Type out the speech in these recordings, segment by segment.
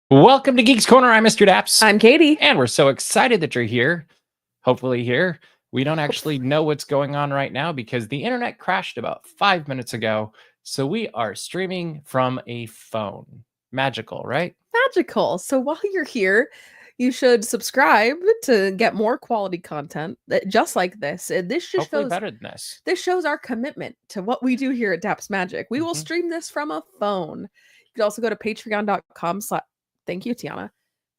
Welcome to Geeks Corner. I'm Mr. Daps. I'm Katie. And we're so excited that you're here. Hopefully here. We don't actually know what's going on right now because the internet crashed about 5 minutes ago. So we are streaming from a phone. Magical, right? Magical. So while you're here, you should subscribe to get more quality content just like this. And this just Hopefully shows better than this. This shows our commitment to what we do here at Daps Magic. We will stream this from a phone. You could also go to patreon.com. Thank you, Tiana.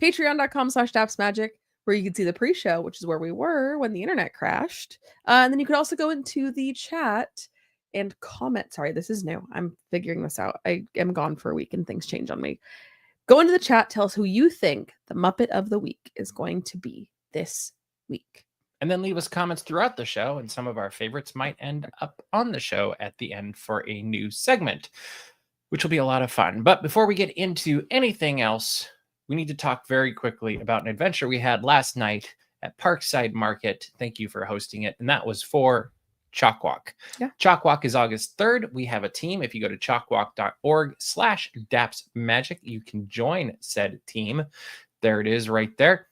Patreon.com/DapsMagic, where you can see the pre-show, which is where we were when the internet crashed. And then you could also go into the chat and comment. Sorry, this is new. I'm figuring this out. I am gone for a week and things change on me. Go into the chat, tell us who you think the Muppet of the Week is going to be this week. And then leave us comments throughout the show, and some of our favorites might end up on the show at the end for a new segment, which will be a lot of fun. But before we get into anything else, we need to talk very quickly about an adventure we had last night at Parkside Market. Thank you for hosting it. And that was for Chalk Walk. Yeah. Chalk Walk is August 3rd. We have a team. If you go to chalkwalk.org/dapsmagic, you can join said team. There it is right there.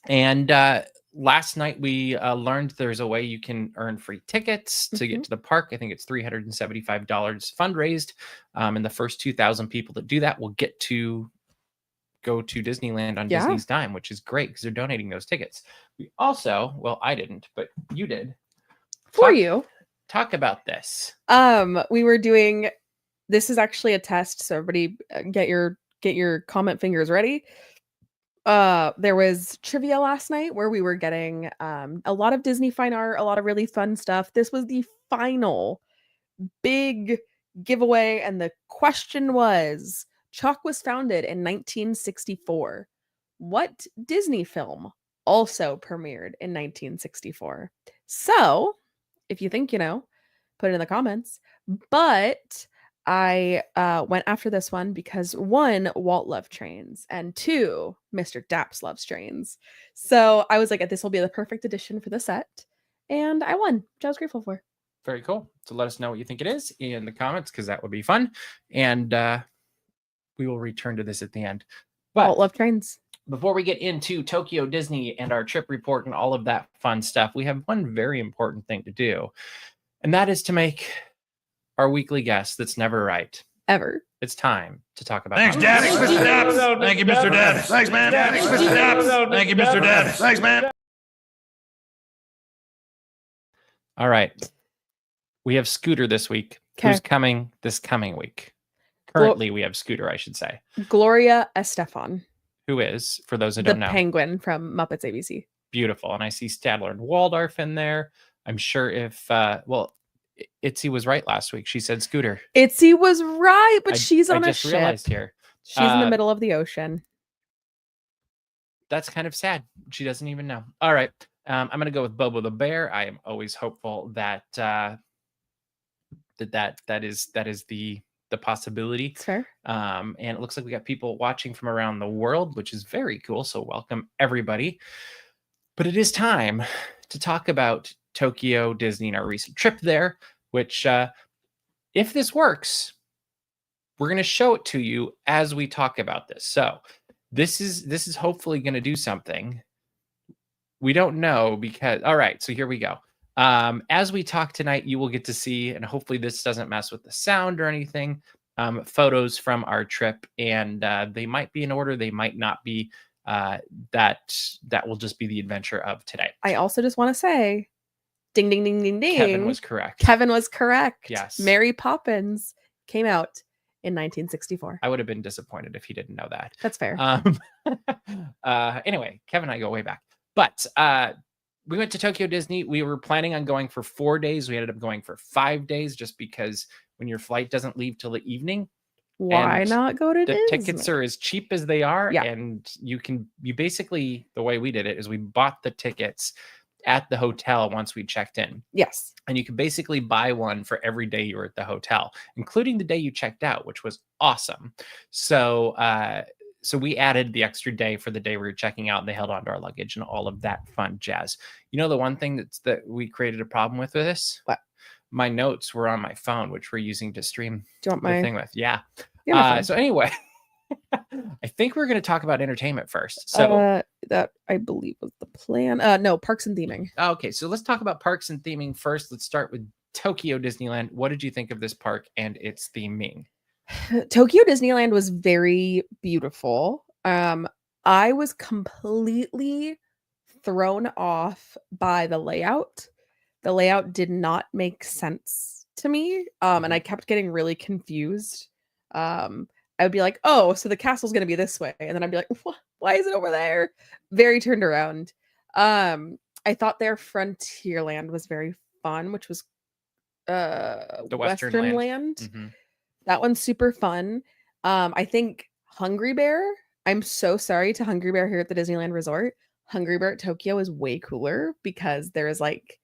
And last night we learned there's a way you can earn free tickets to get to the park. I think it's $375 fundraised. And the first 2,000 people that do that will get to go to Disneyland on Disney's dime, which is great because they're donating those tickets. We also, well, I didn't, but you did. Talk about this. We were doing, this is actually a test, so everybody get your comment fingers ready. There was trivia last night where we were getting a lot of Disney fine art, a lot of really fun stuff. This was the final big giveaway, and the question was, Chalk was founded in 1964. What Disney film also premiered in 1964? So, if you think you know, put it in the comments. But I went after this one because 1, Walt loved trains, and 2, Mr. Daps loves trains. So I was like, this will be the perfect addition for the set. And I won, which I was grateful for. Very cool. So let us know what you think it is in the comments, because that would be fun. And we will return to this at the end. But Walt loved trains. Before we get into Tokyo Disney and our trip report and all of that fun stuff, we have one very important thing to do. And that is to make our weekly guest that's never right. Ever. It's time to talk about. Thanks, Daddy. Mr. Daps. Thank you, Mr. Daps. Thanks, man. Thanks, Mr. Daps. Thank you, Mr. Daps. Thanks, man. All right. We have Scooter this week. Who's coming this coming week? Currently, we have Scooter, I should say. Gloria Estefan. Who is, for those who don't know. The penguin from Muppets ABC. Beautiful. And I see Stadler and Waldorf in there. I'm sure if, Itzy was right last week. She said Scooter. Itzy was right, but she's on a ship. Realized here. She's in the middle of the ocean. That's kind of sad. She doesn't even know. All right. I'm going to go with Bobo the Bear. I am always hopeful that that is the possibility. It's fair. And it looks like we got people watching from around the world, which is very cool. So welcome everybody. But it is time to talk about Tokyo Disney and our recent trip there, which if this works, we're going to show it to you as we talk about this. So this is hopefully going to do something. We don't know because, all right, so here we go. As we talk tonight, you will get to see, and hopefully this doesn't mess with the sound or anything, photos from our trip, and they might be in order, they might not be. That will just be the adventure of today. I also just want to say, ding, ding, ding, ding, ding. Kevin was correct. Kevin was correct. Yes. Mary Poppins came out in 1964. I would have been disappointed if he didn't know that. That's fair. Anyway, Kevin and I go way back. But we went to Tokyo Disney. We were planning on going for 4 days. We ended up going for 5 days just because when your flight doesn't leave till the evening, why not go to Disney? The tickets are as cheap as they are. Yeah. And you basically, the way we did it is we bought the tickets at the hotel once we checked in. Yes. And you could basically buy one for every day you were at the hotel, including the day you checked out, which was awesome. So we added the extra day for the day we were checking out, and they held on to our luggage and all of that fun jazz. You know, the one thing that we created a problem with this? What? My notes were on my phone, which we're using to stream Do you want the thing with. Yeah. Yeah, So anyway, I think we're going to talk about entertainment first. So that I believe was the plan. No, parks and theming. Okay, so let's talk about parks and theming first. Let's start with Tokyo Disneyland. What did you think of this park and its theming? Tokyo Disneyland was very beautiful. I was completely thrown off by the layout. The layout did not make sense to me. And I kept getting really confused. I would be like, oh, so the castle's gonna be this way. And then I'd be like, why is it over there? Very turned around. I thought their Frontierland was very fun, which was The Western Land. Mm-hmm. That one's super fun. I think Hungry Bear. I'm so sorry to Hungry Bear here at the Disneyland Resort. Hungry Bear at Tokyo is way cooler because there is like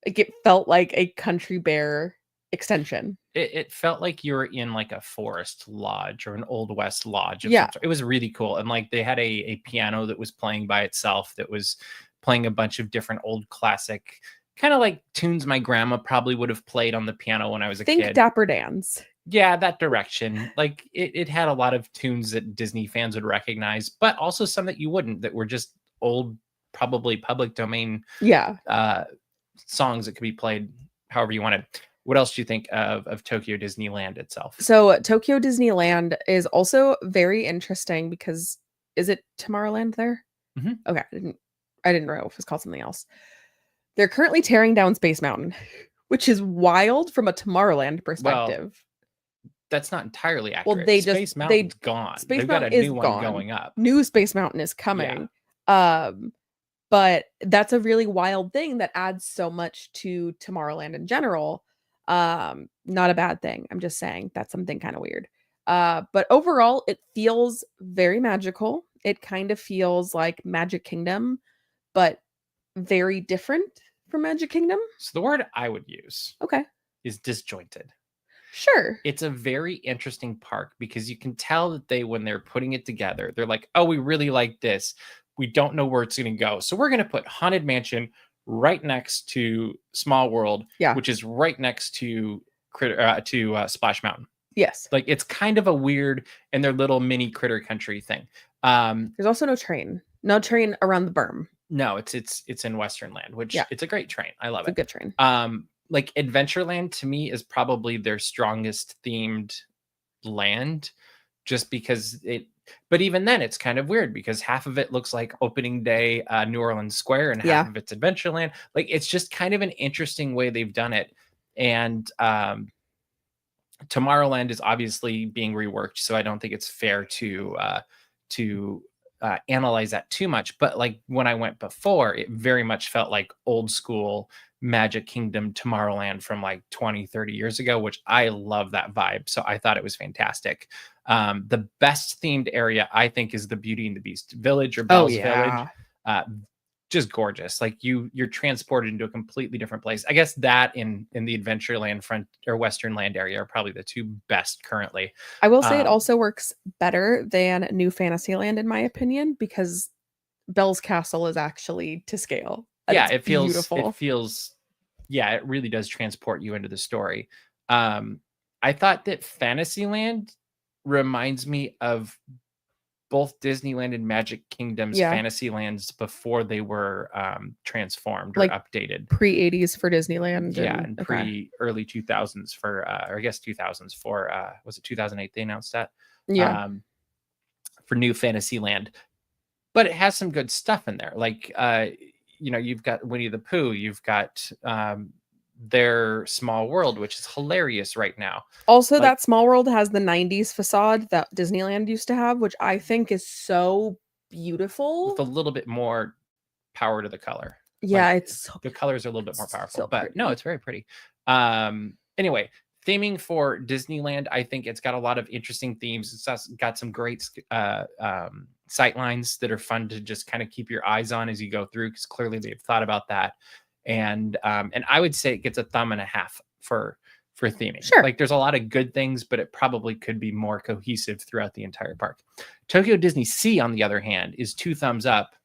it felt like a Country Bear extension. It felt like you were in like a forest lodge or an Old West lodge. Yeah. It was really cool. And like they had a piano that was playing by itself that was playing a bunch of different old classic, kind of like tunes my grandma probably would have played on the piano when I was a kid. Think Dapper Dans. Yeah, that direction. Like it had a lot of tunes that Disney fans would recognize, but also some that you wouldn't, that were just old, probably public domain songs that could be played however you wanted. What else do you think of Tokyo Disneyland itself? So Tokyo Disneyland is also very interesting because is it Tomorrowland there? Mm-hmm. Okay, I didn't know if it was called something else. They're currently tearing down Space Mountain, which is wild from a Tomorrowland perspective. Well, that's not entirely accurate. Well, Space Mountain's gone. They've got a new one going up. New Space Mountain is coming. Yeah. But that's a really wild thing that adds so much to Tomorrowland in general. Not a bad thing. I'm just saying that's something kind of weird. But overall, it feels very magical. It kind of feels like Magic Kingdom, but very different from Magic Kingdom. So the word I would use is disjointed. Sure. It's a very interesting park because you can tell that when they're putting it together, they're like, oh, we really like this. We don't know where it's going to go. So we're going to put Haunted Mansion right next to Small World, which is right next to Splash Mountain. Yes. Like it's kind of a weird and their little mini Critter Country thing. There's also no train around the berm. No, it's in Western Land, which it's a great train. I love it. It's a good train. Like Adventureland to me is probably their strongest themed land, just because but even then it's kind of weird because half of it looks like opening day New Orleans Square and half of it's Adventureland. Like it's just kind of an interesting way they've done it. And Tomorrowland is obviously being reworked, so I don't think it's fair to analyze that too much. But like when I went before, it very much felt like old school Magic Kingdom Tomorrowland from like 20-30 years ago, which I love that vibe. So I thought it was fantastic. The best themed area I think is the Beauty and the Beast Village or Belle's Village. Just gorgeous. Like you're transported into a completely different place. I guess that in the Adventureland front or Western Land area are probably the two best currently. I will say it also works better than New Fantasyland in my opinion, because Belle's Castle is actually to scale. Yeah, it feels beautiful. It really does transport you into the story. I thought that Fantasyland reminds me of both Disneyland and Magic Kingdom's Fantasylands before they were transformed or like updated. Pre-80s for Disneyland. And pre-early 2000s for, or I guess 2000s for, was it 2008 they announced that? Yeah. For New Fantasyland. But it has some good stuff in there. Like, you've got Winnie the Pooh, you've got their Small World, which is hilarious right now. Also, that Small World has the 90s facade that Disneyland used to have, which I think is so beautiful. With a little bit more power to the color. Yeah, it's the colors are a little bit more powerful, but no, it's very pretty. Anyway, theming for Disneyland, I think it's got a lot of interesting themes. It's got some great sight lines that are fun to just kind of keep your eyes on as you go through, because clearly they've thought about that. And I would say it gets a 1.5 for theming. Sure. Like there's a lot of good things, but it probably could be more cohesive throughout the entire park. Tokyo Disney Sea, on the other hand, is 2 thumbs up.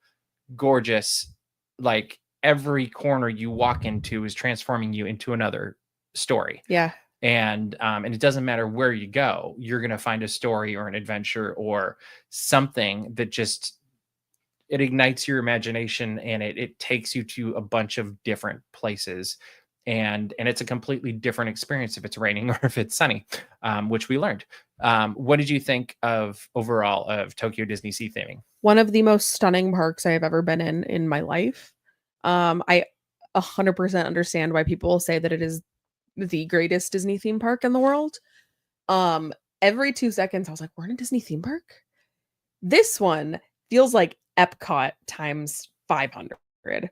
Gorgeous. Like every corner you walk into is transforming you into another story. Yeah. And it doesn't matter where you go, you're going to find a story or an adventure or something that just it ignites your imagination, and it takes you to a bunch of different places, and it's a completely different experience if it's raining or if it's sunny, which we learned. What did you think of overall of Tokyo Disney Sea theming? One of the most stunning parks I have ever been in my life. I 100% understand why people say that it is the greatest Disney theme park in the world. Every 2 seconds I was like, we're in a Disney theme park? This one feels like Epcot times 500.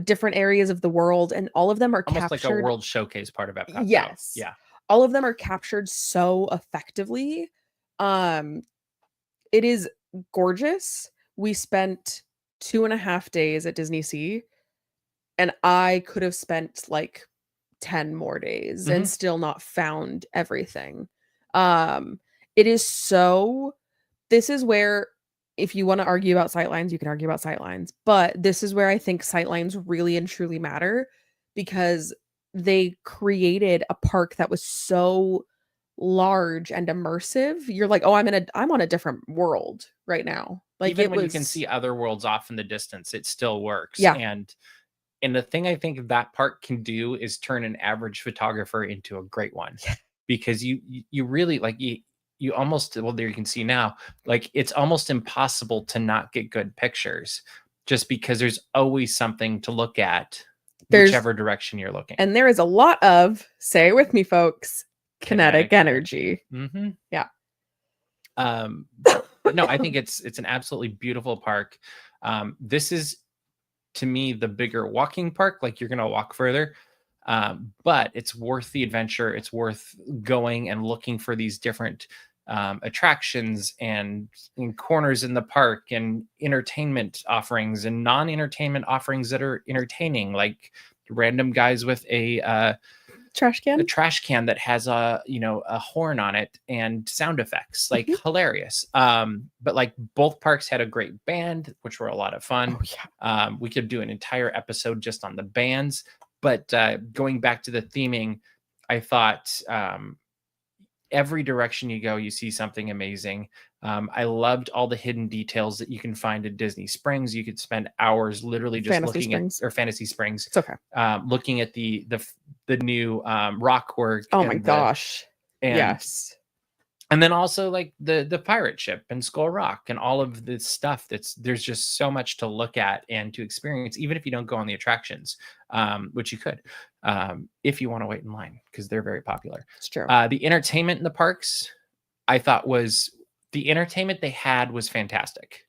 Different areas of the world, and all of them are Almost captured like a world showcase part of Epcot. Yes. Yeah. All of them are captured so effectively. It is gorgeous. We spent 2.5 days at Disney Sea, and I could have spent like 10 more days and still not found everything. It is so this is where, if you want to argue about sightlines, you can argue about sightlines, but this is where I think sightlines really and truly matter, because they created a park that was so large and immersive. You're like, oh, I'm on a different world right now. Like, even when you can see other worlds off in the distance, it still works. Yeah. And the thing I think that park can do is turn an average photographer into a great one. Because you really like you almost, well, there you can see now, like it's almost impossible to not get good pictures, just because there's always something to look at, whichever direction you're looking. And there is a lot of, say it with me, folks, kinetic energy. Yeah. But no, I think it's an absolutely beautiful park. This is, to me, the bigger walking park. Like, you're gonna walk further, but it's worth the adventure. It's worth going and looking for these different attractions and corners in the park, and entertainment offerings and non-entertainment offerings that are entertaining, like random guys with a trash can that has a horn on it and sound effects, like hilarious. But like, both parks had a great band, which were a lot of fun. We could do an entire episode just on the bands. But going back to the theming, I thought every direction you go, you see something amazing. I loved all the hidden details that you can find at Disney Springs. You could spend hours literally just looking at, or Fantasy Springs. It's okay. Looking at the new rock work. Oh my gosh. Yes. And then also like the pirate ship and Skull Rock and all of this stuff. There's just so much to look at and to experience, even if you don't go on the attractions, which you could, if you want to wait in line, because they're very popular. It's true. The entertainment in the parks, I thought the entertainment they had was fantastic.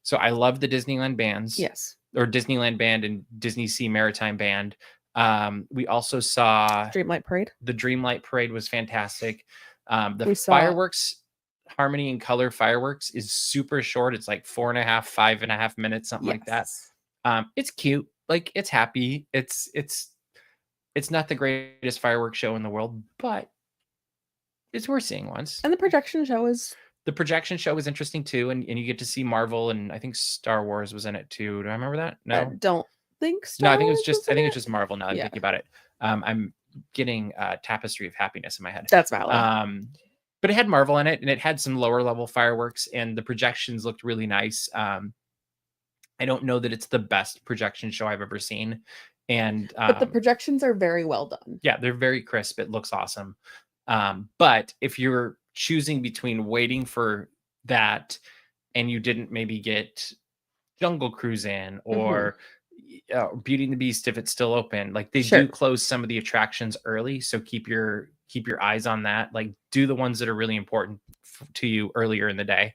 So I love the Disneyland bands. Yes. Or Disneyland band and Disney Sea Maritime band. We also saw Dreamlight Parade. The Dreamlight Parade was fantastic. The fireworks, Harmony and Color fireworks, is super short. It's like 5.5 minutes, something like that. It's cute. Like, it's happy. It's not the greatest fireworks show in the world, but it's worth seeing once. And the projection show is interesting too. And you get to see Marvel, and I think Star Wars was in it too. Do I remember that? No, I don't think so. No, I think it's just Marvel now. I'm thinking about it. I'm getting Tapestry of Happiness in my head. That's valid. But it had Marvel in it, and it had some lower level fireworks, and the projections looked really nice. I don't know that it's the best projection show I've ever seen. But the projections are very well done. Yeah, they're very crisp. It looks awesome. But if you're choosing between waiting for that and you didn't maybe get Jungle Cruise in, or Beauty and the Beast, if it's still open, like, they do close some of the attractions early, so keep your eyes on that. Like, do the ones that are really important to you earlier in the day,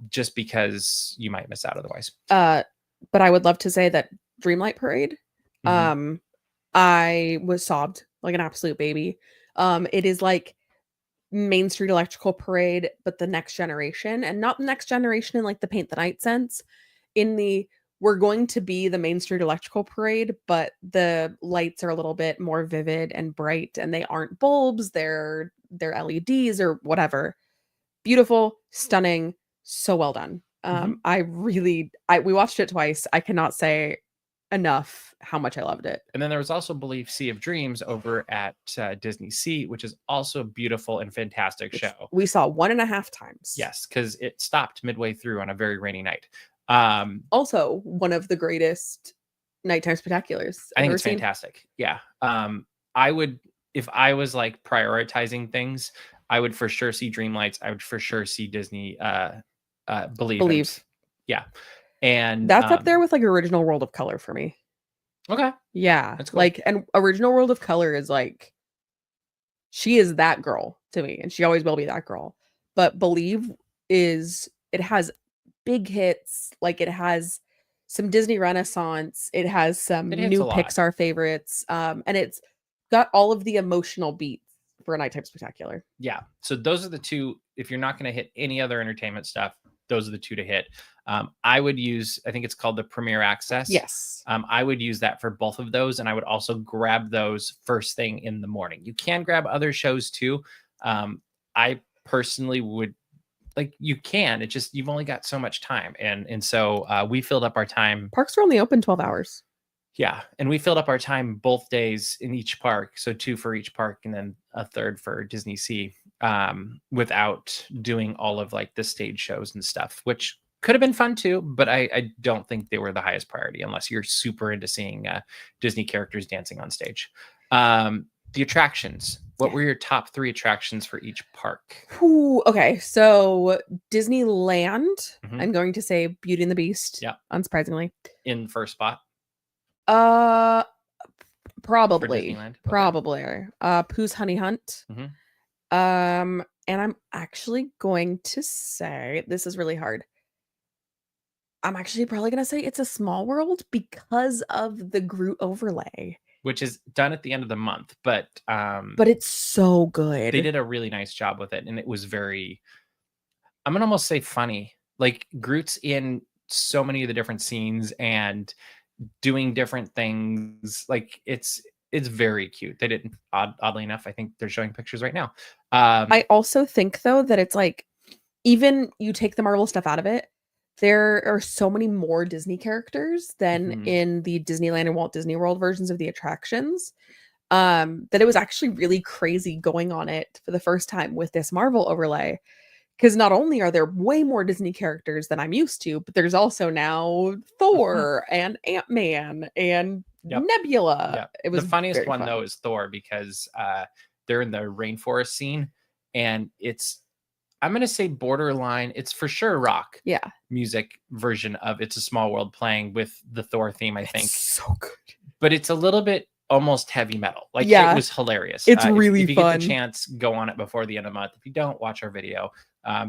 just because you might miss out otherwise. But I would love to say that Dreamlight Parade, I was sobbed like an absolute baby. It is like Main Street Electrical Parade, but the next generation, and not the next generation in like the Paint the Night sense. We're going to be the Main Street Electrical Parade, but the lights are a little bit more vivid and bright, and they aren't bulbs, they're LEDs or whatever. Beautiful, stunning, so well done. We watched it twice. I cannot say enough how much I loved it. And then there was also Believe Sea of Dreams over at Disney Sea, which is also a beautiful and fantastic show. We saw 1.5 times. Yes, because it stopped midway through on a very rainy night. Also, one of the greatest nighttime spectaculars I think it's fantastic. Yeah. I would, if I was like prioritizing things, I would for sure see Dreamlights. I would for sure see Disney Believe. Yeah. And that's up there with like Original World of Color for me. Okay. Yeah. That's cool. Like, and Original World of Color is like, she is that girl to me, and she always will be that girl. But Believe it has big hits. Like, it has some Disney Renaissance. It has some new Pixar favorites. And it's got all of the emotional beats for a nighttime spectacular. Yeah. So those are the two. If you're not going to hit any other entertainment stuff, those are the two to hit. I would use, I think it's called the Premier Access. Yes. I would use that for both of those. And I would also grab those first thing in the morning. You can grab other shows too. I personally would, like, you can, it just, you've only got so much time. And so we filled up our time. Parks are only open 12 hours. Yeah. And we filled up our time both days in each park. So 2 for each park and then a 3rd for Disney Sea, without doing all of like the stage shows and stuff, which could have been fun too. But I don't think they were the highest priority unless you're super into seeing Disney characters dancing on stage. The attractions. What were your top 3 attractions for each park? Ooh, okay. So Disneyland, I'm going to say Beauty and the Beast. Yeah. Unsurprisingly. In first spot? Probably. Probably. Pooh's Honey Hunt. And I'm actually going to say, this is really hard. I'm actually probably going to say It's a Small World because of the Groot overlay. Which is done at the end of the month, but it's so good. They did a really nice job with it, and it was very, I'm gonna almost say funny. Like, Groot's in so many of the different scenes and doing different things. Like, it's very cute. They didn't, oddly enough, I think they're showing pictures right now. I also think though that it's like, even you take the Marvel stuff out of it, there are so many more Disney characters than in the Disneyland and Walt Disney World versions of the attractions, that it was actually really crazy going on it for the first time with this Marvel overlay. Because not only are there way more Disney characters than I'm used to, but there's also now Thor and Ant-Man and Nebula. Yep. It was the funniest one fun. though is Thor, because they're in the rainforest scene, and it's, I'm going to say borderline. It's for sure rock music version of It's a Small World playing with the Thor theme, I think. It's so good. But it's a little bit almost heavy metal. Like, it was hilarious. It's really if you fun. Get the chance, go on it before the end of the month. If you don't, watch our video.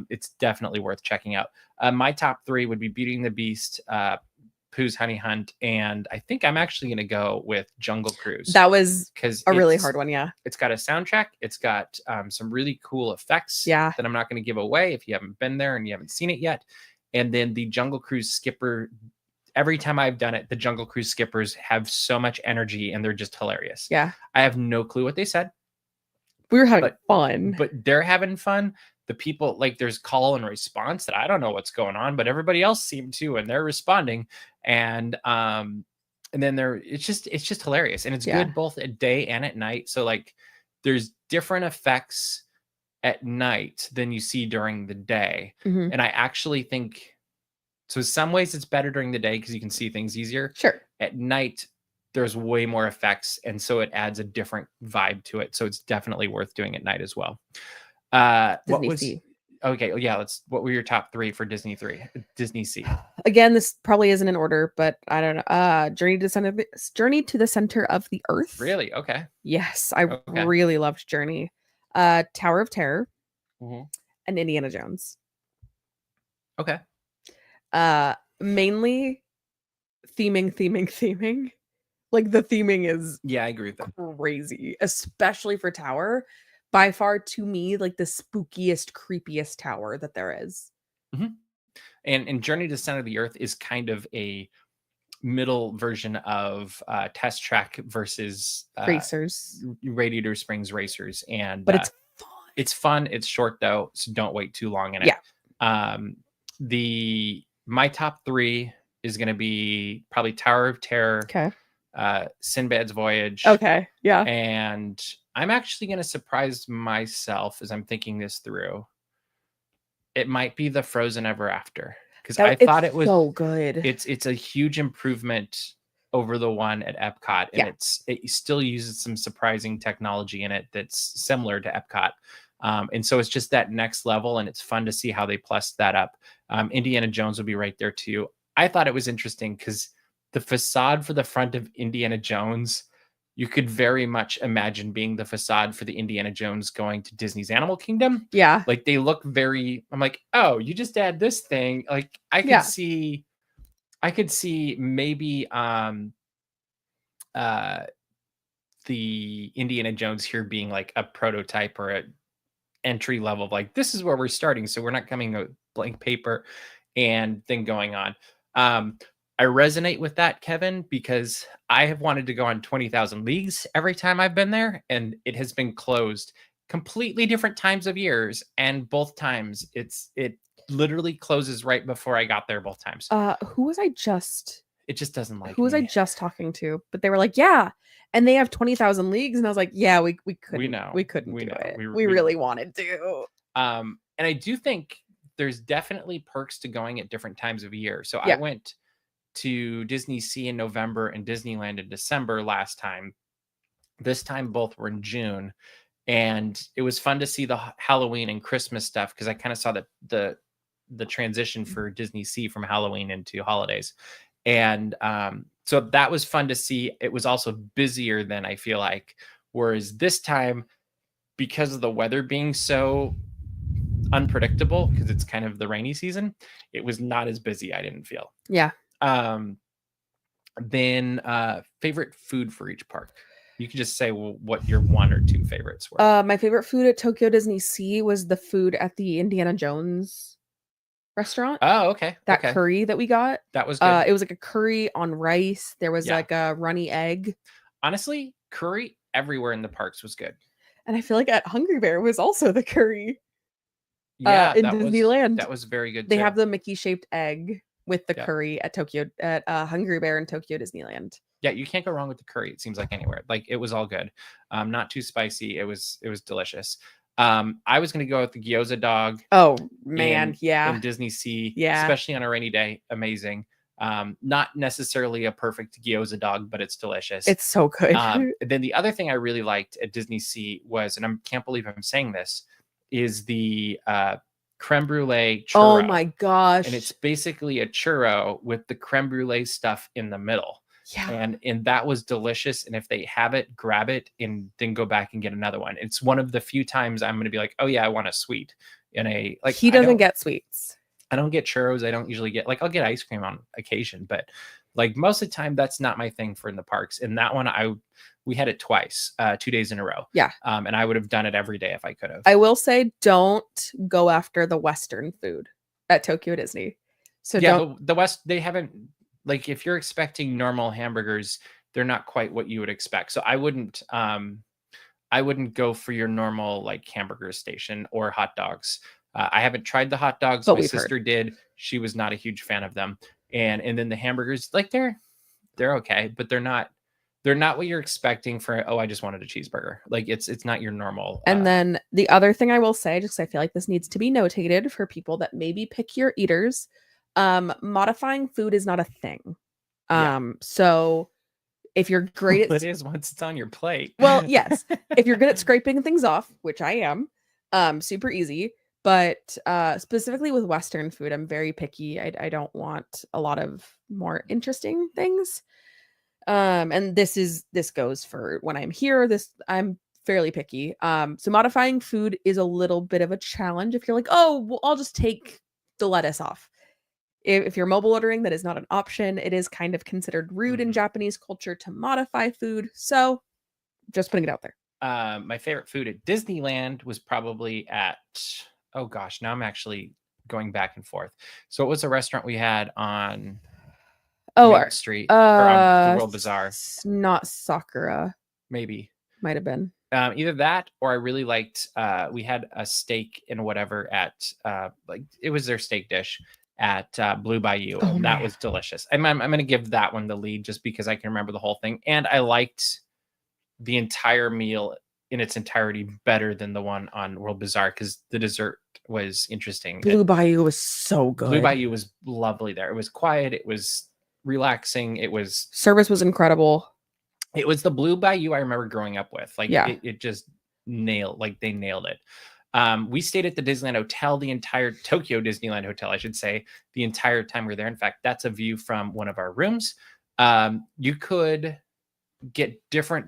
It's definitely worth checking out. My top 3 would be Beauty and the Beast, Pooh's Honey Hunt, and I think I'm actually going to go with Jungle Cruise. That was a really hard one, yeah. It's got a soundtrack. It's got some really cool effects that I'm not going to give away if you haven't been there and you haven't seen it yet. And then the Jungle Cruise skipper, every time I've done it, the Jungle Cruise skippers have so much energy and they're just hilarious. Yeah. I have no clue what they said. We were having fun. But they're having fun. The people, like, there's call and response that I don't know what's going on, but everybody else seemed to, and they're responding. And then it's just hilarious. And it's good both at day and at night. So like, there's different effects at night than you see during the day. And I actually think, so in some ways it's better during the day because you can see things easier. Sure. At night, there's way more effects. And so it adds a different vibe to it. So it's definitely worth doing at night as well. Okay, yeah, what were your top 3 for Disney Sea? Again, this probably isn't in order, but I don't know. Journey to the Center of the Earth. Really? Okay. Yes, I really loved Journey. Tower of Terror and Indiana Jones. Okay. Mainly theming. Like, the theming is I agree with that. Crazy, especially for Tower. By far, to me, like the spookiest, creepiest tower that there is. And Journey to the Center of the Earth is kind of a middle version of Test Track versus Racers, Radiator Springs Racers. But it's fun. It's fun. It's short though, so don't wait too long in it. Yeah. My top 3 is going to be probably Tower of Terror, Okay. Sinbad's Voyage. Okay. Yeah. And I'm actually going to surprise myself as I'm thinking this through. It might be the Frozen Ever After, because I thought it was so good. It's a huge improvement over the one at Epcot, and it still uses some surprising technology in it that's similar to Epcot. And so it's just that next level, and it's fun to see how they plus that up. Indiana Jones will be right there too. I thought it was interesting because the facade for the front of Indiana Jones, you could very much imagine being the facade for the Indiana Jones going to Disney's Animal Kingdom. Yeah. Like they look very, I'm like, oh, you just add this thing. Like I could see maybe the Indiana Jones here being like a prototype or a entry level, like this is where we're starting. So we're not coming with blank paper and then going on. I resonate with that, Kevin, because I have wanted to go on 20,000 Leagues every time I've been there, and it has been closed completely different times of years. And both times it literally closes right before I got there both times. Who was I just It just doesn't like who was I just talking to? But they were like, yeah. And they have 20,000 Leagues. And I was like, yeah, we couldn't. We couldn't do it. We really wanted to. And I do think there's definitely perks to going at different times of year. So I went to Disney Sea in November and Disneyland in December last time. This time both were in June, and it was fun to see the Halloween and Christmas stuff because I kind of saw the transition for Disney Sea from Halloween into holidays. And so that was fun to see. It was also busier than I feel like, whereas this time, because of the weather being so unpredictable, because it's kind of the rainy season, it was not as busy, I didn't feel. Yeah. Then favorite food for each park. You can just say what your one or two favorites were. My favorite food at Tokyo Disney Sea was the food at the Indiana Jones restaurant. Oh, okay. That curry that we got. That was good. It was like a curry on rice. There was like a runny egg. Honestly, curry everywhere in the parks was good. And I feel like at Hungry Bear was also the curry. Yeah, in Disneyland. That was very good. They have the Mickey shaped egg with the curry at Hungry Bear and Tokyo Disneyland. Yeah, you can't go wrong with the curry. It seems like anywhere. Like it was all good. Not too spicy. It was delicious. I was gonna go with the gyoza dog. Oh man, in Disney Sea, especially on a rainy day. Amazing. Not necessarily a perfect gyoza dog, but it's delicious. It's so good. Then the other thing I really liked at Disney Sea was, and I can't believe I'm saying this, is the creme brulee churro. Oh my gosh. And it's basically a churro with the creme brulee stuff in the middle. Yeah. And that was delicious. And if they have it, grab it and then go back and get another one. It's one of the few times I'm going to be like, oh yeah, I want a sweet. He doesn't get sweets. I don't get churros. I don't usually get, I'll get ice cream on occasion, but like most of the time that's not my thing for in the parks. And that one, we had it twice, 2 days in a row. Yeah. And I would have done it every day if I could have. I will say, don't go after the Western food at Tokyo Disney. So the West, they haven't, like if you're expecting normal hamburgers, they're not quite what you would expect. So I wouldn't go for your normal like hamburger station or hot dogs. I haven't tried the hot dogs. My sister did. She was not a huge fan of them. And then the hamburgers, like they're okay, but they're not what you're expecting for, oh, I just wanted a cheeseburger. Like it's not your normal. And then the other thing I will say, just I feel like this needs to be notated for people that maybe pickier eaters, modifying food is not a thing. So if you're great at it is once it's on your plate. Well, yes. If you're good at scraping things off, which I am, super easy. But specifically with Western food, I'm very picky. I don't want a lot of more interesting things. And this goes for when I'm here. I'm fairly picky. So modifying food is a little bit of a challenge. If you're like, oh, well, I'll just take the lettuce off. If you're mobile ordering, that is not an option. It is kind of considered rude in Japanese culture to modify food. So just putting it out there. My favorite food at Disneyland was probably at, oh gosh, now I'm actually going back and forth. So it was a restaurant we had on Main Street or on the World Bazaar. Not Sakura. Maybe. Might have been. Either that or I really liked, we had a steak and whatever at, like it was their steak dish. at Blue Bayou. Oh, That man. was delicious. I'm going to give that one the lead just because I can remember the whole thing. And I liked the entire meal in its entirety better than the one on World Bazaar because the dessert was interesting. Blue Bayou was so good. Blue Bayou was lovely there. It was quiet. It was relaxing. Service was incredible. It was the Blue Bayou I remember growing up with. Like it just nailed it. We stayed at the Disneyland Hotel, the entire Tokyo Disneyland Hotel, I should say, the entire time we were there. In fact, that's a view from one of our rooms. You could get different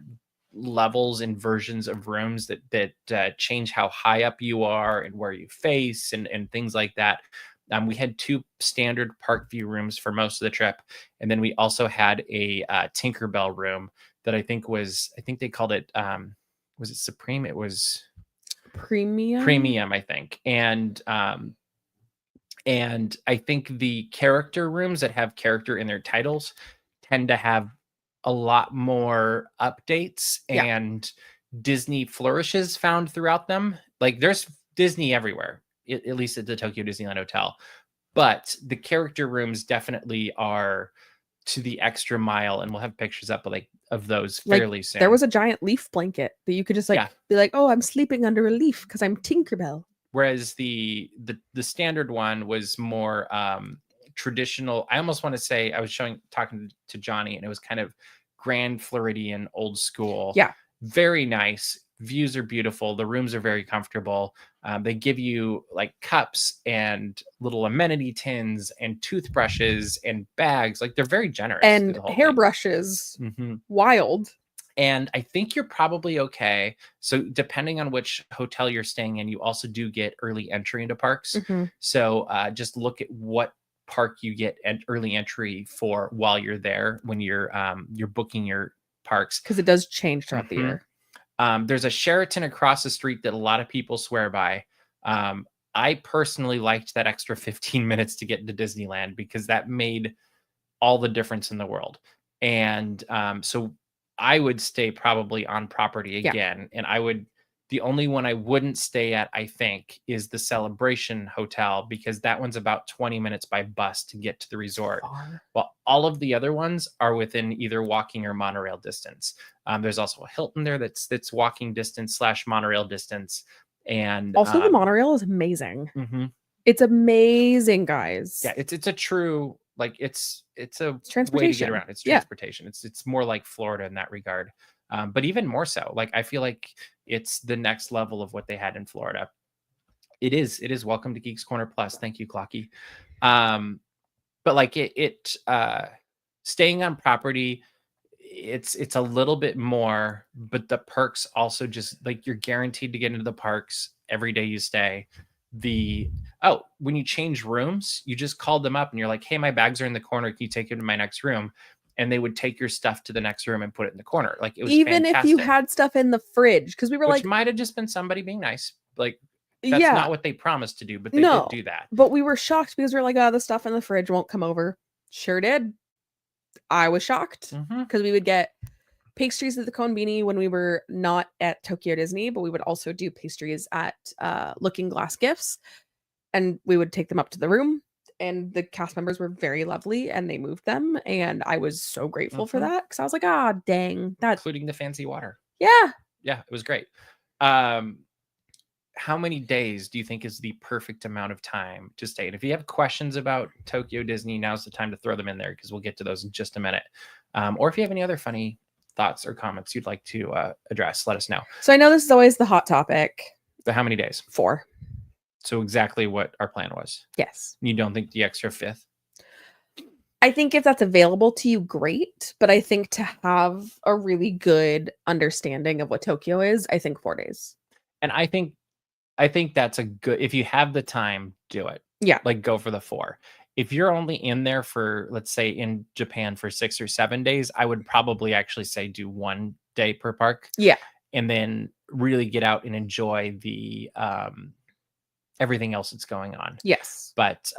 levels and versions of rooms that change how high up you are and where you face and things like that. We had 2 standard park view rooms for most of the trip, and then we also had a Tinkerbell room that I think they called it was it Supreme? It was Premium, I think. And I think the character rooms that have character in their titles tend to have a lot more updates and Disney flourishes found throughout them. Like there's Disney everywhere, at least at the Tokyo Disneyland Hotel. But the character rooms definitely are to the extra mile, and we'll have pictures up of those fairly soon. There was a giant leaf blanket that you could just be like, oh, I'm sleeping under a leaf because I'm Tinkerbell. Whereas the standard one was more traditional. I almost want to say I was talking to Johnny, and it was kind of Grand Floridian, old school. Yeah, very nice. Views are beautiful. The rooms are very comfortable. They give you like cups and little amenity tins and toothbrushes and bags. Like they're very generous. And hairbrushes. Mm-hmm. Wild. And I think you're probably okay. So depending on which hotel you're staying in, you also do get early entry into parks. Mm-hmm. So just look at what park you get early entry for while you're there when you're booking your parks. Because it does change throughout the year. There's a Sheraton across the street that a lot of people swear by. I personally liked that extra 15 minutes to get into Disneyland because that made all the difference in the world. And so I would stay probably on property again. And the only one I wouldn't stay at, I think, is the Celebration Hotel, because that one's about 20 minutes by bus to get to the resort. Well, all of the other ones are within either walking or monorail distance. There's also a Hilton there that's walking distance / monorail distance. And also the monorail is amazing. Mm-hmm. It's amazing, guys. Yeah, it's a true, like it's a transportation way to get around. It's transportation. It's more like Florida in that regard. But even more so, like I feel like it's the next level of what they had in Florida. It is Welcome to Geeks Corner Plus. Thank you, Clocky. But like it staying on property, it's a little bit more, but the perks also just like you're guaranteed to get into the parks every day you stay. When you change rooms, you just called them up and you're like, hey, my bags are in the corner. Can you take them to my next room? And they would take your stuff to the next room and put it in the corner. Like it was even fantastic. If you had stuff in the fridge, because we were Which might have just been somebody being nice. Like that's not what they promised to do, but they did do that. But we were shocked because we were like, oh, the stuff in the fridge won't come over. Sure did. I was shocked because we would get pastries at the Konbini when we were not at Tokyo Disney, but we would also do pastries at Looking Glass Gifts, and we would take them up to the room. And the cast members were very lovely, and they moved them, and I was so grateful for that because I was like, dang, that, including the fancy water. Yeah, it was great. How many days do you think is the perfect amount of time to stay? And if you have questions about Tokyo Disney, now's the time to throw them in there because we'll get to those in just a minute. Or if you have any other funny thoughts or comments you'd like to address, let us know. So I know this is always the hot topic. So how many days? 4. So exactly what our plan was. Yes. You don't think the extra 5th? I think if that's available to you, great. But I think to have a really good understanding of what Tokyo is, I think 4 days. And I think that's a good, if you have the time, do it. Yeah. Like go for the 4. If you're only in there for, let's say in Japan for 6 or 7 days, I would probably actually say do 1 day per park. Yeah. And then really get out and enjoy the, everything else that's going on. Yes. But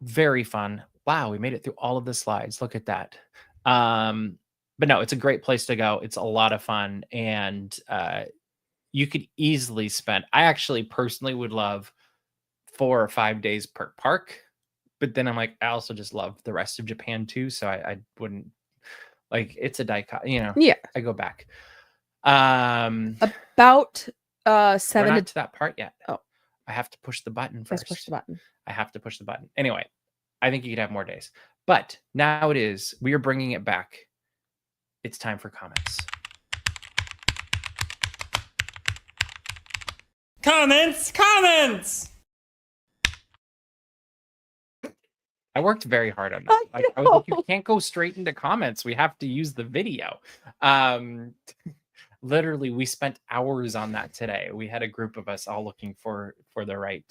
very fun. Wow, we made it through all of the slides. Look at that. But no, it's a great place to go. It's a lot of fun. And you could easily spend, I actually personally would love 4 or 5 days per park. But then I'm like, I also just love the rest of Japan too. So I wouldn't like, it's a dichotomy, you know. Yeah. I go back. About We're 7 not to to that part yet. Oh. I have to push the button Let's first. push the button. I have to push the button. Anyway, I think you could have more days. But now we are bringing it back. It's time for comments. Comments. I worked very hard on that. I was like, you can't go straight into comments. We have to use the video. Literally, we spent hours on that today. We had a group of us all looking for the right,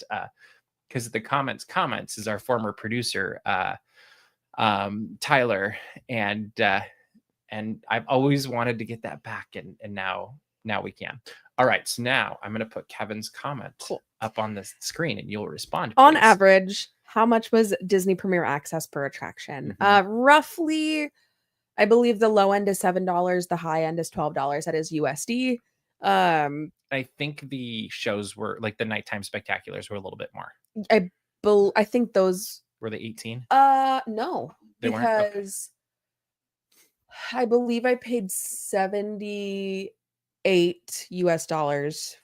because the comments is our former producer, Tyler, and I've always wanted to get that back, and now we can. All right, so now I'm going to put Kevin's comment up on the screen, and you'll respond. On average, how much was Disney Premier Access per attraction? Roughly, I believe the low end is $7, the high end is $12. That is USD. I think the shows were like the nighttime spectaculars were a little bit more. I think those were they 18. No, they weren't? Because I believe I paid $78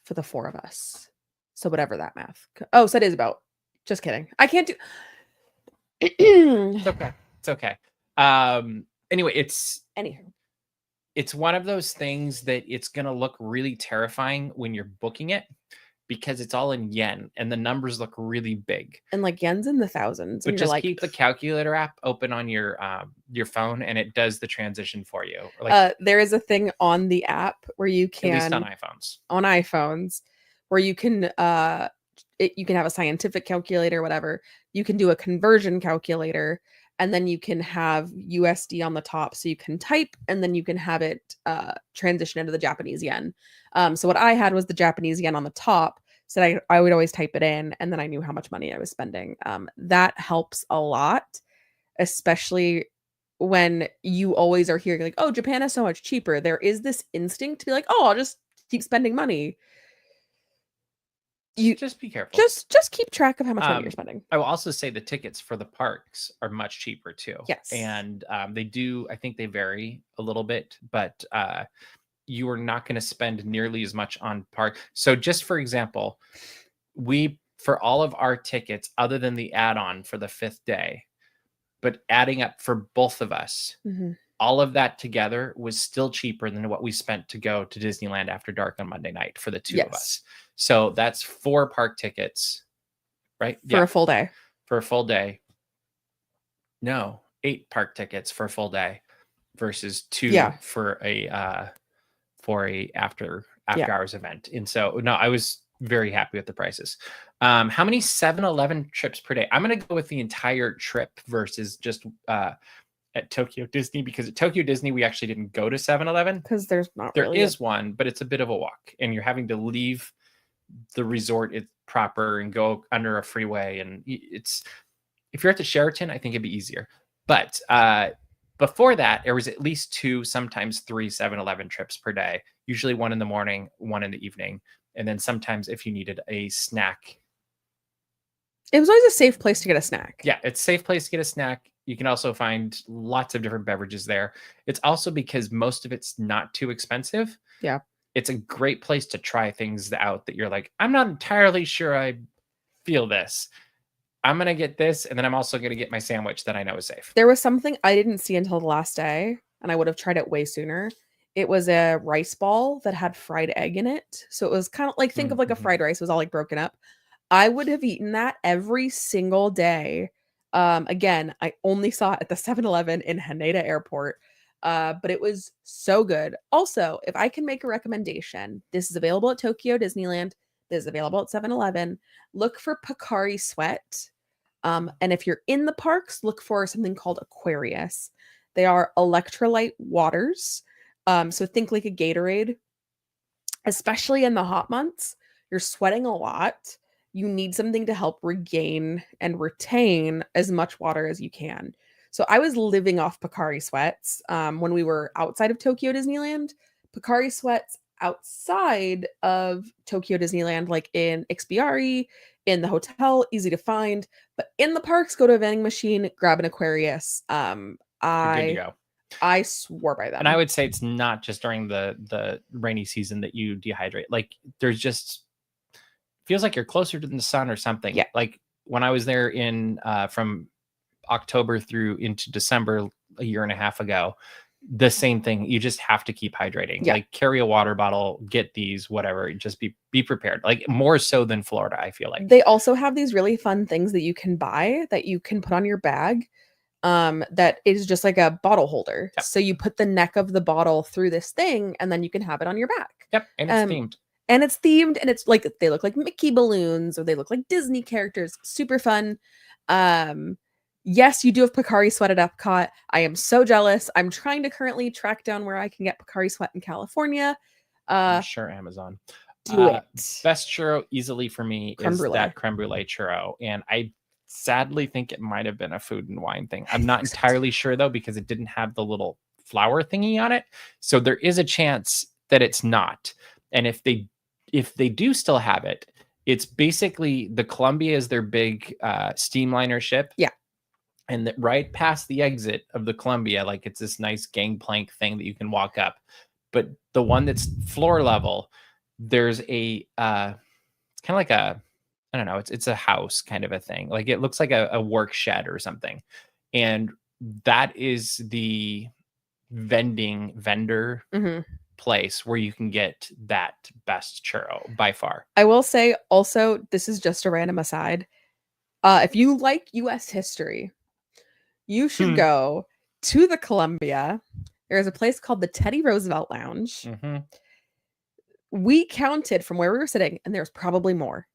for the 4 of us. So whatever that math. Oh, so it is about. Just kidding. I can't do. It's okay. It's okay. Anyway, it's one of those things that it's going to look really terrifying when you're booking it because it's all in yen and the numbers look really big. And like yen's in the thousands. But just keep the calculator app open on your phone and it does the transition for you. Like, there is a thing on the app where you can, at least on iPhones, where you can you can have a scientific calculator, whatever. You can do a conversion calculator, and then you can have USD on the top, so you can type, and then you can have it transition into the Japanese yen. So what I had was the Japanese yen on the top, so I would always type it in, and then I knew how much money I was spending. That helps a lot, especially when you always are hearing like, oh, Japan is so much cheaper. There is this instinct to be like, oh, I'll just keep spending money. You just be careful. Just keep track of how much money you're spending. I will also say the tickets for the parks are much cheaper too. Yes. And they do, I think they vary a little bit, but you are not going to spend nearly as much on park. So just for example, for all of our tickets, other than the add-on for the 5th day, but adding up for both of us, all of that together was still cheaper than what we spent to go to Disneyland After Dark on Monday night for the 2 of us. So that's 4 park tickets, right? For a full day. For a full day. No, 8 park tickets for a full day versus 2 for a after hours event. And so no, I was very happy with the prices. How many 7-Eleven trips per day? I'm going to go with the entire trip versus just at Tokyo Disney, because at Tokyo Disney we actually didn't go to 7-Eleven because there is one, but it's a bit of a walk and you're having to leave the resort proper and go under a freeway, and it's, if you're at the Sheraton, I think it'd be easier. But before that, there was at least 2, sometimes 3 7-Eleven trips per day, usually 1 in the morning, 1 in the evening, and then sometimes if you needed a snack. It was always a safe place to get a snack. Yeah, it's a safe place to get a snack. You can also find lots of different beverages there. It's also because most of it's not too expensive. Yeah. It's a great place to try things out that you're like, I'm not entirely sure I feel this. I'm going to get this, and then I'm also going to get my sandwich that I know is safe. There was something I didn't see until the last day, and I would have tried it way sooner. It was a rice ball that had fried egg in it. So it was kind of like, think of like a fried rice. It was all like broken up. I would have eaten that every single day. Again, I only saw it at the 7-Eleven in Haneda Airport, but it was so good. Also, if I can make a recommendation, this is available at Tokyo Disneyland. This is available at 7-Eleven. Look for Pocari Sweat. And if you're in the parks, look for something called Aquarius. They are electrolyte waters. So think like a Gatorade, especially in the hot months. You're sweating a lot. You need something to help regain and retain as much water as you can. So I was living off Pocari Sweats when we were outside of Tokyo Disneyland. Pocari Sweats outside of Tokyo Disneyland, like in Ikspiari in the hotel, easy to find. But in the parks, go to a vending machine, grab an Aquarius. You're good to go. I swore by them. And I would say it's not just during the rainy season that you dehydrate. Like there's just feels like you're closer to the sun or something. Yeah. Like when I was there in from October through into December a year and a half ago, the same thing. You just have to keep hydrating. Yeah. Like carry a water bottle, get these, whatever. Just be prepared. Like more so than Florida, I feel like. They also have these really fun things that you can buy that you can put on your bag. That is just like a bottle holder. Yep. So you put the neck of the bottle through this thing, and then you can have it on your back. Yep, and it's themed. And it's themed, and it's like they look like Mickey balloons, or they look like Disney characters. Super fun. Yes, you do have Picari Sweat at Epcot. I am so jealous. I'm trying to currently track down where I can get Picari Sweat in California. I'm sure Amazon. Do it. Best churro easily for me Creme is brulee. that creme brulee churro, and I sadly think it might have been a Food and Wine thing. I'm not entirely sure though, because it didn't have the little flower thingy on it. So there is a chance that it's not. And if they do still have it, it's basically the Columbia is their big steamliner ship. Yeah. And right past the exit of the Columbia, like it's this nice gangplank thing that you can walk up. But the one that's floor level, there's a it's kind of like a, I don't know, it's a house kind of a thing. Like it looks like a work shed or something. And that is the vendor place where you can get that best churro by far. I will say also, this is just a random aside. If you like US history, you should go to the Columbia. There's a place called the Teddy Roosevelt Lounge. We counted from where we were sitting, and there's probably more.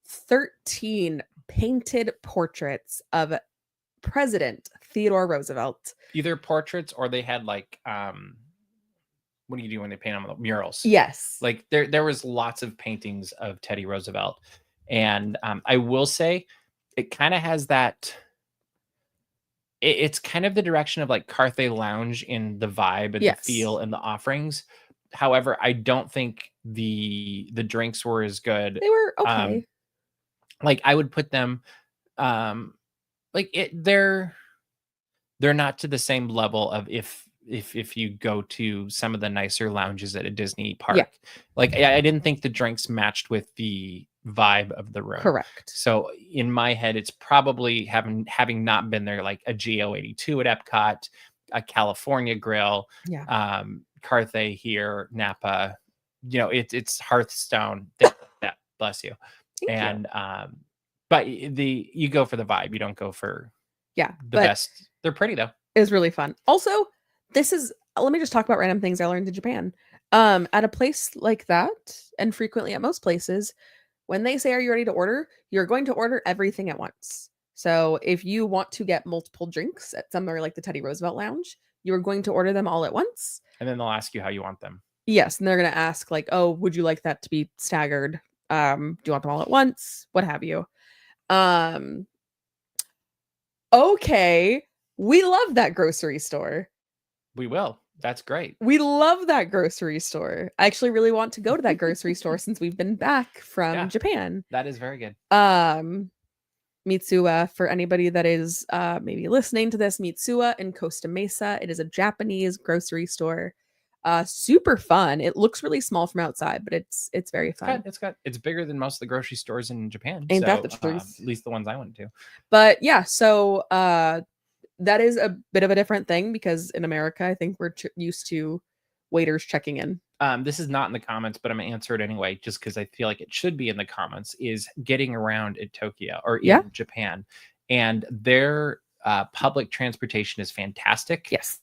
13 painted portraits of President Theodore Roosevelt. Either portraits or they had like what do you do when they paint on the murals? Yes. Like there was lots of paintings of Teddy Roosevelt. And I will say it kind of has that it's kind of the direction of like Carthay Lounge in the vibe and the feel and the offerings. However, I don't think the drinks were as good. They were okay. Like I would put them like they're not to the same level of if you go to some of the nicer lounges at a Disney park. Yeah. Like I didn't think the drinks matched with the vibe of the room. Correct. So in my head, it's probably having not been there, like a GO82 at Epcot, a California Grill, Carthay here, Napa, you know, it's Hearthstone. That bless you. Thank you. But you go for the vibe. You don't go for the best. They're pretty though. It was really fun. Also, let me just talk about random things I learned in Japan. At a place like that, and frequently at most places, when they say, "Are you ready to order?" you're going to order everything at once. So if you want to get multiple drinks at somewhere like the Teddy Roosevelt Lounge, you're going to order them all at once. And then they'll ask you how you want them. Yes. And they're going to ask like, "Oh, would you like that to be staggered? Do you want them all at once? What have you?" Okay. We love that grocery store. We will. That's great. We love that grocery store. I actually really want to go to that grocery store since we've been back from Japan. That is very good. Mitsuwa, for anybody that is maybe listening to this, Mitsuwa in Costa Mesa. It is a Japanese grocery store. Super fun. It looks really small from outside, but it's very fun. It's bigger than most of the grocery stores in Japan. Ain't that the truth? At least the ones I went to. But yeah, so that is a bit of a different thing because in America, I think we're used to waiters checking in. This is not in the comments, but I'm gonna answer it anyway, just because I feel like it should be in the comments. Is getting around in Tokyo or in Japan, and their public transportation is fantastic. Yes.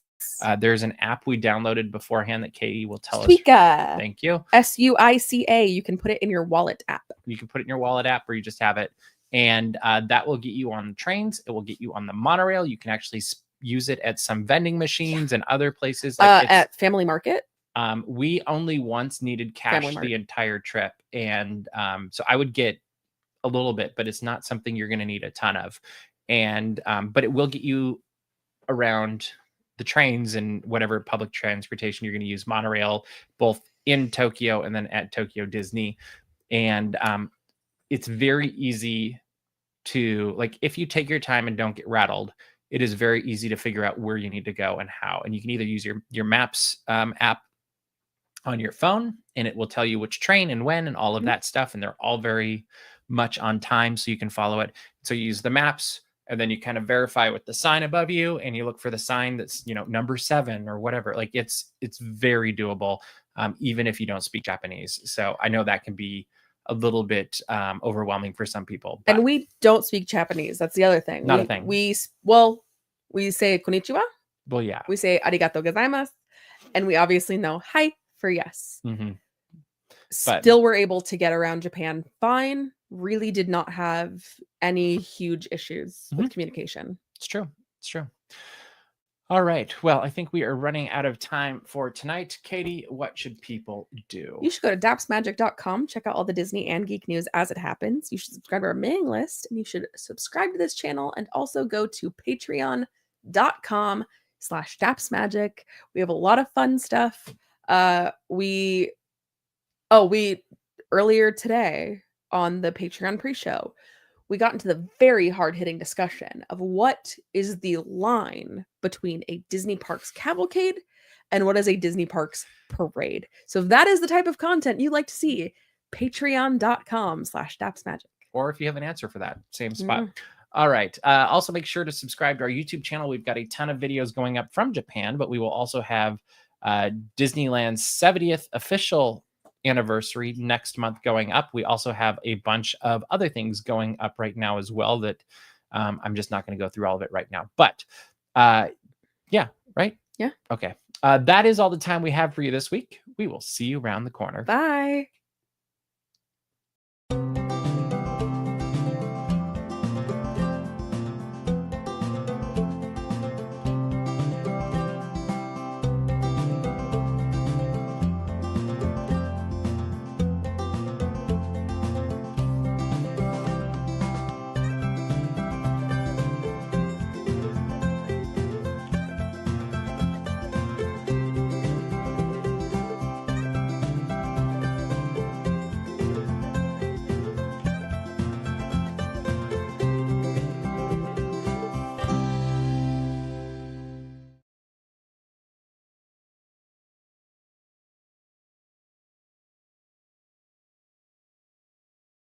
There's an app we downloaded beforehand that Katie will tell Suica. us. Thank you. Suica. You can put it in your wallet app. You can put it in your wallet app, or you just have it. And that will get you on the trains. It will get you on the monorail. You can actually use it at some vending machines and other places. Like at Family Market. We only once needed cash the entire trip. And so I would get a little bit, but it's not something you're going to need a ton of. And but it will get you around the trains and whatever public transportation you're going to use, monorail, both in Tokyo and then at Tokyo Disney. And it's very easy to, like, if you take your time and don't get rattled, it is very easy to figure out where you need to go and how. And you can either use your Maps app on your phone, and it will tell you which train and when and all of that stuff. And they're all very much on time, so you can follow it. So you use the maps, and then you kind of verify with the sign above you, and you look for the sign that's, number 7 or whatever. Like it's very doable, even if you don't speak Japanese. So I know that can be a little bit overwhelming for some people. And we don't speak Japanese. That's the other thing. Not a thing. We say konnichiwa. Well, yeah. We say arigato gozaimasu. And we obviously know hi for yes. Mm-hmm. Still were able to get around Japan fine. Really did not have any huge issues with communication. It's true. It's true. All right. Well, I think we are running out of time for tonight. Katie, what should people do? You should go to dapsmagic.com, check out all the Disney and geek news as it happens. You should subscribe to our mailing list, and you should subscribe to this channel, and also go to patreon.com/dapsmagic. We have a lot of fun stuff. We earlier today on the Patreon pre-show, we got into the very hard-hitting discussion of what is the line between a Disney Parks cavalcade and what is a Disney Parks parade. So if that is the type of content you like to see, patreon.com/dapsmagic. Or if you have an answer for that, same spot. All right. Also, make sure to subscribe to our YouTube channel. We've got a ton of videos going up from Japan, but we will also have Disneyland's 70th official anniversary next month going up. We also have a bunch of other things going up right now as well that I'm just not going to go through all of it right now. But yeah, right? Yeah. Okay. That is all the time we have for you this week. We will see you around the corner. Bye.